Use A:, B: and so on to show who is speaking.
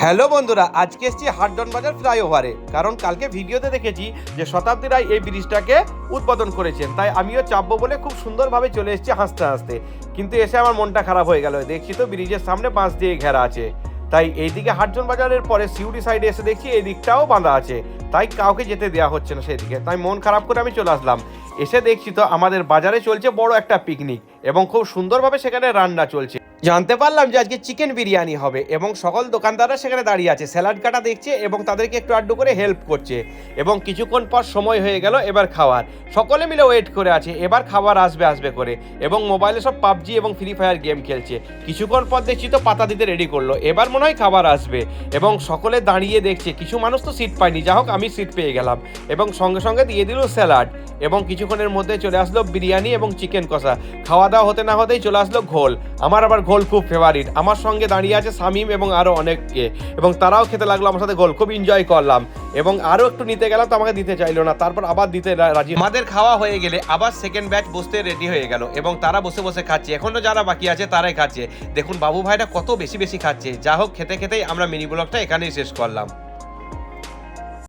A: Hello বন্ধুরা, আজকে এসেছি হাটডন বাজার ফ্লাইওভারে। কারণ কালকে ভিডিওতে দেখেছি যে শতাব্দী রায় এই ব্রিজটাকে উদ্বোধন করেছেন, তাই আমিও চাপবো বলে খুব সুন্দরভাবে চলে এসেছি হাসতে হাসতে। কিন্তু এসে আমার মনটা খারাপ হয়ে গেল, দেখছি তো ব্রিজের সামনে বাঁশ দিয়ে ঘেরা আছে। তাই এইদিকে হাটজন বাজারের পরে সিউড়ি সাইডে এসে দেখছি এই দিকটাও বাঁধা আছে, তাই কাউকে যেতে দেওয়া হচ্ছে না সেদিকে। তাই মন খারাপ করে আমি চলে আসলাম। এসে দেখছি তো আমাদের বাজারে চলছে বড় একটা পিকনিক এবং খুব সুন্দরভাবে সেখানে রান্না চলছে। জানতে পারলাম যে আজকে চিকেন বিরিয়ানি হবে এবং সকল দোকানদাররা সেখানে দাঁড়িয়ে আছে, স্যালাড কাটা দেখছে এবং তাদেরকে একটু আড্ডু করে হেল্প করছে। এবং কিছুক্ষণ পর সময় হয়ে গেল এবার খাওয়ার, সকলে মিলে ওয়েট করে আছে এবার খাবার আসবে আসবে করে, এবং মোবাইলে সব পাবজি এবং ফ্রি ফায়ার গেম খেলছে। কিছুক্ষণ পর দেখছি তো পাতা দিতে রেডি করলো, এবার মনে হয় খাবার আসবে। এবং সকলে দাঁড়িয়ে দেখছে, কিছু মানুষ তো সিট পায়নি, যা হোক আমি সিট পেয়ে গেলাম এবং সঙ্গে সঙ্গে দিয়ে দিল স্যালাড। এবং কিছুক্ষণের মধ্যে চলে আসলো বিরিয়ানি এবং চিকেন কষা। খাওয়া দাওয়া হতে না হতেই চলে আসলো ঘোল। আমার আবার ঘোল খুব ফেভারিট। আমার সঙ্গে দাঁড়িয়ে আছে শামিম এবং আরও অনেককে, এবং তারাও খেতে লাগলো আমার সাথে ঘোল, খুব এনজয় করলাম। এবং আরও একটু নিতে গেলাম তো আমাকে দিতে চাইলো না, তারপর আবার দিতে রাজি। আমাদের খাওয়া হয়ে গেলে আবার সেকেন্ড ব্যাচ বসতে রেডি হয়ে গেল এবং তারা বসে বসে খাচ্ছে। এখনও যারা বাকি আছে তারাই খাচ্ছে। দেখুন বাবু ভাইরা কত বেশি বেশি খাচ্ছে। যা হোক, খেতে খেতেই আমরা মিনি ব্লগটা এখানেই শেষ করলাম।